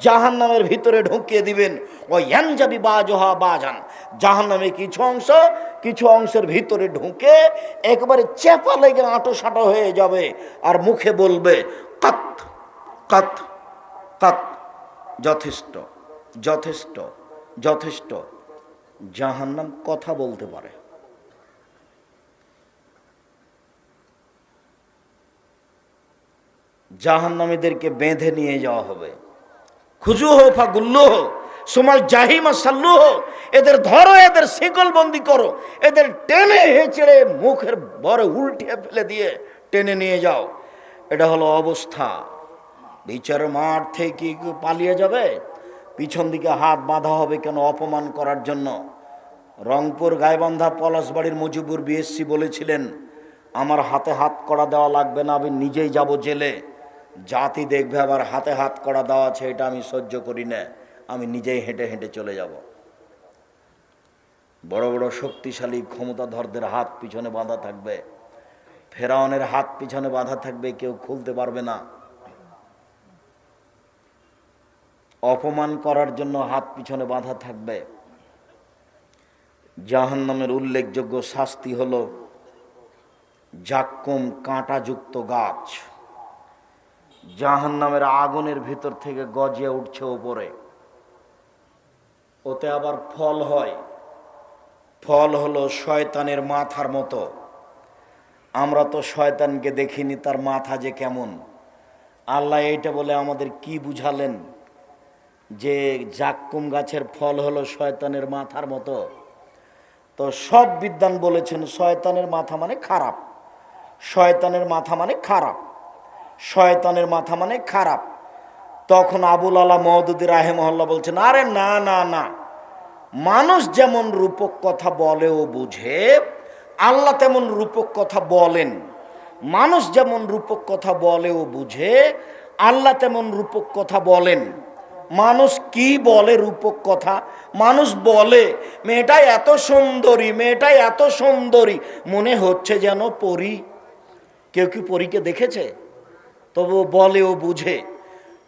জাহান্নামের ভিতরে ঢুকিয়ে দিবেন। ও ইয়ানজাবি বাজহা বাজান, জাহান্নামে কিছু অংশের ভিতরে ঢুকে একবারে চেপা লেগে আঁটো সাঁটো হয়ে যাবে, আর মুখে বলবে কাত কাত কাত, যথেষ্ট যথেষ্ট যথেষ্ট। জাহান্নাম কথা বলতে পারে। জাহান্নামীদেরকে বেঁধে নিয়ে যাওয়া হবে। খুজুহু ফাগুল্লুহু সুমাল জাহিমা সাল্লুহু, এদের ধরো, এদের শিকল বন্দি করো, এদের টেনে হেঁচড়ে মুখের বরে উল্টে ফেলে দিয়ে টেনে নিয়ে যাও। এটা হলো অবস্থা। বিচারের মাঠ থেকে কি পালিয়ে যাবে? পিছন দিকে হাত বাঁধা হবে কেন? অপমান করার জন্য। রংপুর গাইবান্ধা পলাশবাড়ির মুজিবুর বিএসসি বলেছিলেন, আমার হাতে হাত করা দেওয়া লাগবে না, আমি নিজেই যাব জেলে। জাতি দেখবে আবার হাতে হাত করা দেওয়া আছে, এটা আমি সহ্য করি না, আমি নিজেই হেঁটে হেঁটে চলে যাব। বড় বড় শক্তিশালী ক্ষমতাধরদের হাত পিছনে বাঁধা থাকবে, ফেরাউনের হাত পিছনে বাঁধা থাকবে, কেউ খুলতে পারবে না। অপমান করার জন্য হাত পিছনে বাঁধা থাকবে। জাহান্নামের উল্লেখযোগ্য শাস্তি হলো জাক্কুম, কাঁটাযুক্ত গাছ। জাহান্নামের আগুনের ভিতর থেকে গজিয়ে উঠছে ওপরে, ওতে আবার ফল হয়। ফল হলো শয়তানের মাথার মতো। আমরা তো শয়তানকে দেখিনি, তার মাথা যে কেমন। আল্লাহ এইটা বলে আমাদের কি বুঝালেন যে জাক্কুম গাছের ফল হলো শয়তানের মাথার মতো? তো সব বিদ্বান বলেছেন শয়তানের মাথা মানে খারাপ, শয়তানের মাথা মানে খারাপ, শয়তানের মাথা মানে খারাপ। তখন আবুল আলা মওদুদি রাহিমাহুল্লাহ বলছেন, আরে না না না, মানুষ যেমন রূপক কথা বলে ও বুঝে, আল্লাহ তেমন রূপক কথা বলেন। মানুষ যেমন রূপক কথা বলে ও বুঝে, আল্লাহ তেমন রূপক কথা বলেন। মানুষ কি বলে রূপক কথা? মানুষ বলে মেয়েটা এত সুন্দরী, মেয়েটা এত সুন্দরী, মনে হচ্ছে যেন পরী। কেউ কি পরীকে দেখেছে? তবু বলে ও বুঝে।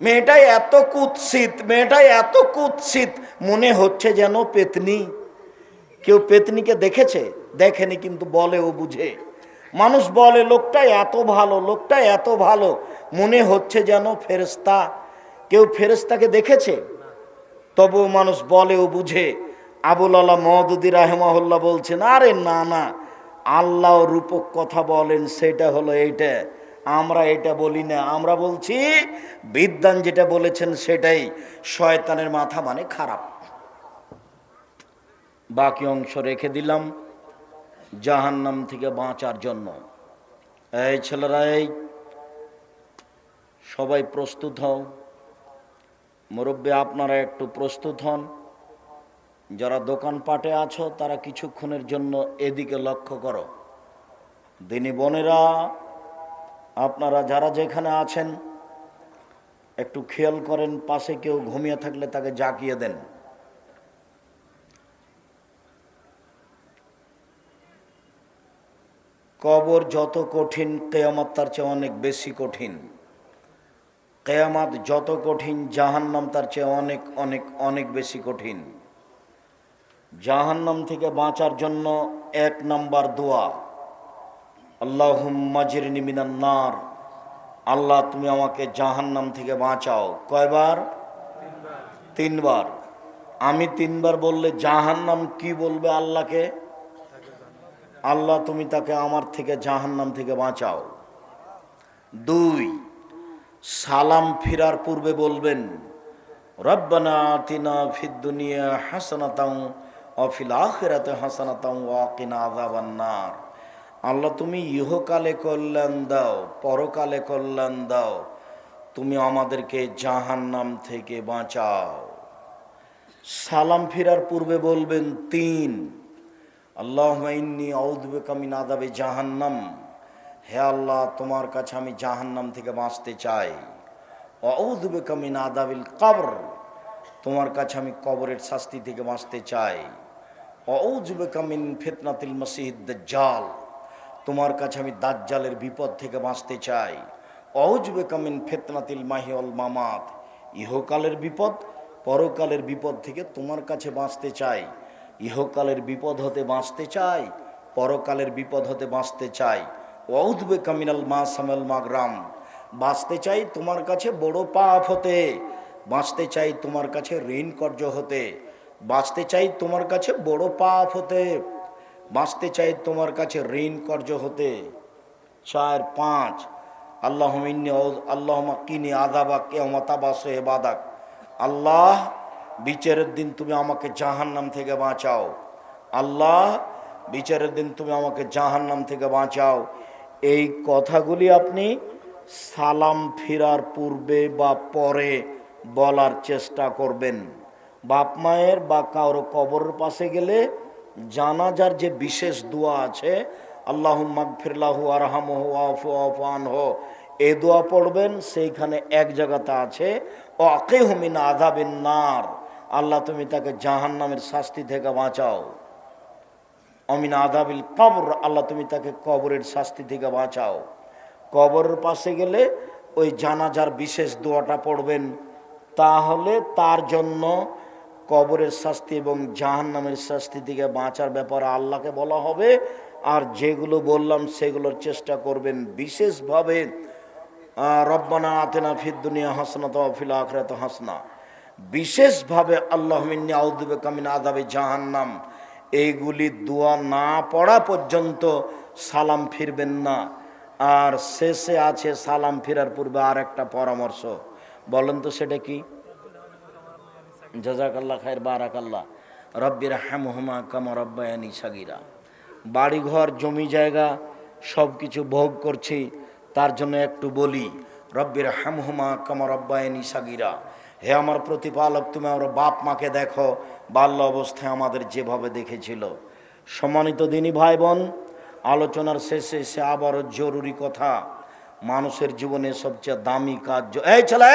মেয়েটা এত কুৎসিত, মেয়েটা এত কুৎসিত, মনে হচ্ছে যেন পেতনি। কেউ পেতনিকে দেখেছে? দেখেনি, কিন্তু বলে ও বুঝে। মানুষ বলে লোকটা এত ভালো, লোকটা এত ভালো, মনে হচ্ছে যেন ফেরেশতা। কেউ ফেরেশতাকে দেখেছে? তবু মানুষ বলে ও বুঝে। আবুল আলা মওদুদি রাহিমাহুল্লাহ বলছেন, আরে না না, আল্লাহ রূপক কথা বলেন, সেটা হলো এইটা, আমরা এটা বলি না। আমরা বলছি বিদ্বান যেটা বলেছেন সেটাই, শয়তানের মাথা মানে খারাপ। বাকি অংশ রেখে দিলাম জাহান্নাম থেকে বাঁচার জন্য। এই ছেলেরা, এই সবাই প্রস্তুত হও। মুরব্বী আপনারা একটু প্রস্তুত হন। যারা দোকানপাটে আছো তারা কিছুক্ষণের জন্য এদিকে লক্ষ্য করো। দিনী বোনেরা, আপনারা যারা যেখানে আছেন একটু খেয়াল করেন, পাশে কেউ ঘুমিয়ে থাকলে তাকে জাগিয়ে দেন। কবর যত কঠিন, কিয়ামত তার চেয়ে অনেক বেশি কঠিন। কিয়ামত যত কঠিন, জাহান্নাম তার চেয়ে অনেক অনেক অনেক বেশি কঠিন। জাহান্নাম থেকে বাঁচার জন্য 1 নাম্বার দোয়া, আল্লাহুম্মা জিরনি মিনান নার, আল্লাহ তুমি আমাকে জাহান্নাম থেকে বাঁচাও। কয়বার? 3 বার। আমি 3 বার বললে জাহান্নাম কি বলবে আল্লাহকে? আল্লাহ তুমি তাকে আমার থেকে, জাহান্নাম থেকে বাঁচাও। 2, সালাম ফিরার পূর্বে বলবেন, রব্বানা আতিনা ফিদ দুনিয়া হাসানাতাও ওয়া ফিল আখিরাতি হাসানাতাও ওয়া কিনা আযাবান নার। আল্লাহ তুমি ইহকালে কল্যাণ দাও, পরকালে কল্যাণ দাও, তুমি আমাদেরকে জাহান্নাম থেকে বাঁচাও। সালাম ফিরার পূর্বে বলবেন তিন, আল্লাহুম্মা ইন্নী আউযু বিকা মিন আযাবি জাহান্নাম, হে আল্লাহ তোমার কাছে আমি জাহান্নাম থেকে বাঁচতে চাই। ওয়া আউযু বিকা মিন আযাবিল কবর, তোমার কাছে আমি কবরের শাস্তি থেকে বাঁচতে চাই। ওয়া আউযু বিকা মিন ফিতনাতিল মাসিহিদ দাজ্জাল, তোমার কাছে আমি দাজ্জালের বিপদ থেকে বাঁচতে চাই। ওয়া আউযু বিকা মিন ফিতনাতিল মাহি ওয়াল মামাত, ইহকালের বিপদ পরকালের বিপদ থেকে তোমার কাছে বাঁচতে চাই। ইহকালের বিপদ হতে বাঁচতে চাই, পরকালের বিপদ হতে বাঁচতে চাই। ওয়া আউযু বিকা মিনাল মাসামাল মাগরাম, বাঁচতে চাই তোমার কাছে বড় পাপ হতে, বাঁচতে চাই তোমার কাছে ঋণ কর্য হতে, বাঁচতে চাই তোমার কাছে বড় পাপ হতে, বাঁচতে চাই তোমার কাছে ঋণ কর্য হতে। 4 5 আল্লাহুম্মা কিনি আযাবাক ইয়াওমা তাবাসু ইবাদাক, আল্লাহ বিচারের দিন তুমি আমাকে জাহান্নাম থেকে বাঁচাও। আল্লাহ বিচারের দিন তুমি আমাকে জাহান্নাম থেকে বাঁচাও। এই কথাগুলি আপনি সালাম ফিরার পূর্বে বা পরে বলার চেষ্টা করবেন। বাপ মায়ের বা কারো কবরের পাশে গেলে জানাজার যে বিশেষ দোয়া আছে, আল্লাহুম্মা গফির লাহু ওয়ারহামহু ওয়াফু আনহু, এই দোয়া পড়বেন। সেইখানে এক জায়গাতে আছে ওয়াকিহু মিন আযাবিন নার, আল্লাহ তুমি তাকে জাহান্নামের শাস্তি থেকে বাঁচাও। অমিন আযাবিল কবর, আল্লাহ তুমি তাকে কবরের শাস্তি থেকে বাঁচাও। কবরের পাশে গেলে ওই জানাজার বিশেষ দোয়াটা পড়বেন, তাহলে তার জন্য কবরের শাস্তি এবং জাহান্নামের শাস্তি থেকে বাঁচার ব্যাপারে আল্লাহকে বলা হবে। আর যেগুলো বললাম সেগুলোর চেষ্টা করবেন বিশেষভাবে, রব্বানা আতিনা ফিদ দুনিয়া হাসানাতাও ওয়া ফিল আখিরাতি হাসানা, বিশেষভাবে আল্লাহুম্মা ইন্নী আউযু বিকা মিন আযাবি জাহান্নাম, এইগুলি দোয়া না পড়া পর্যন্ত সালাম ফিরবেন না। আর শেষে আছে সালাম ফিরার পূর্বে আর একটা পরামর্শ, বলেন তো সেটা কি? জাযাকাল্লাহ খায়ের, বারাকাল্লাহ। রব্বির হামহুমা কামা রব্বায়ানি সাগীরা। বাড়িঘর জমি জায়গা সব কিছু ভোগ করছি, তার জন্য একটু বলি, রব্বির হামহুমা কামা রব্বায়ানি সাগীরা, হে আমার প্রতিপালক তুমি আমার বাপ মাকে দেখো বাল্য অবস্থায় আমাদের যেভাবে দেখেছিল। সম্মানিত দিনী ভাই বোন, আলোচনার শেষে সে আবারও জরুরি কথা, মানুষের জীবনে সবচেয়ে দামি কাজ, এই ছেলে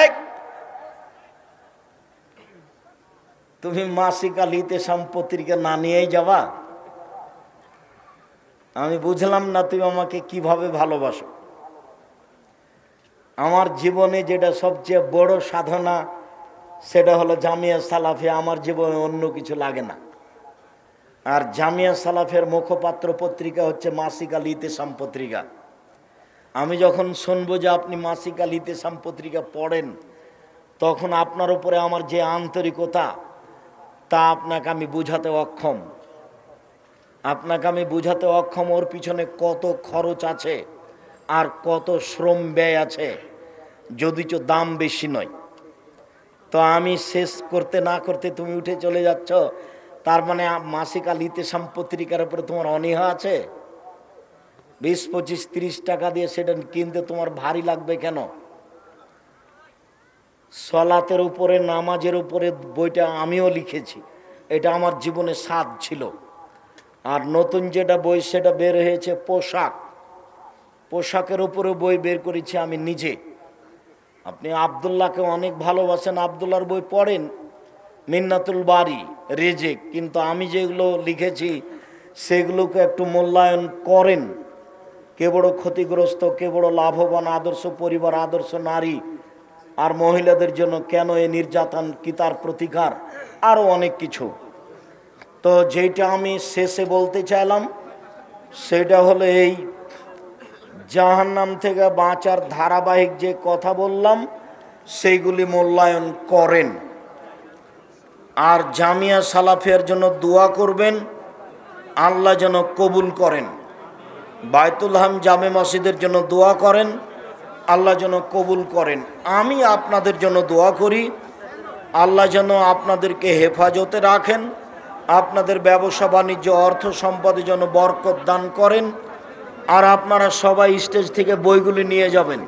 তুমি মাসিক আল ইতিসাম পত্রিকা না নিয়েই যাবা? আমি বুঝলাম না তুমি আমাকে কিভাবে ভালোবাসো। আমার জীবনে যেটা সবচেয়ে বড় সাধনা সেটা হলো জামিয়া সালাফিয়া, আমার জীবনে অন্য কিছু লাগে না। আর জামিয়া সালাফের মুখপাত্র পত্রিকা হচ্ছে মাসিক আল ইতিসাম পত্রিকা। আমি যখন শুনবো যে আপনি মাসিক আল ইতিসাম পত্রিকা পড়েন, তখন আপনার উপরে আমার যে আন্তরিকতা তা আপনাকে আমি বুঝাতে অক্ষম। ওর পিছনে কত খরচ আছে আর কত শ্রম ব্যয় আছে, যদিচ দাম বেশি নয়। তো আমি শেষ করতে না করতে তুমি উঠে চলে যাচ্ছ, তার মানে মাসিক আল ইতিসাম পত্রিকার উপরে তোমার অনীহা আছে? 20 25 30 টাকা দিয়ে সেটা কিনতে তোমার ভারী লাগবে কেন? সলাতের উপরে, নামাজের উপরে বইটা আমিও লিখেছি, এটা আমার জীবনে স্বাদ ছিল। আর নতুন যেটা বই সেটা বের হয়েছে পোশাকের উপরে বই বের করেছি আমি নিজে। আপনি আব্দুল্লাহকে অনেক ভালোবাসেন, আব্দুল্লাহর বই পড়েন, মিন্নাতুল বারি, রেজেক, কিন্তু আমি যেগুলো লিখেছি সেগুলোকে একটু মূল্যায়ন করেন। কে বড় ক্ষতিগ্রস্ত, কে বড় লাভবান, আদর্শ পরিবার, আদর্শ নারী, আর মহিলাদের জন্য কেন এই নির্যাতন, কি তার প্রতিকার, আরও অনেক কিছু। তো যেটা আমি শেষে বলতে চাইলাম সেটা হলো এই জাহান্নাম থেকে বাঁচার ধারাবাহিক যে কথা বললাম সেইগুলি মূল্যায়ন করেন। আর জামিয়া সালাফিয়ার জন্য দোয়া করবেন, আল্লাহ যেন কবুল করেন। বায়তুল হাম জামে মসজিদের জন্য দোয়া করেন, আল্লাহ যেন কবুল করেন। আমি আপনাদের জন্য দোয়া করি, আল্লাহ যেন আপনাদেরকে হেফাজতে রাখেন, আপনাদের ব্যবসা বাণিজ্য অর্থ সম্পদে যেন বরকত দান করেন, আর আপনারা সবাই স্টেজ থেকে বইগুলি নিয়ে যাবেন।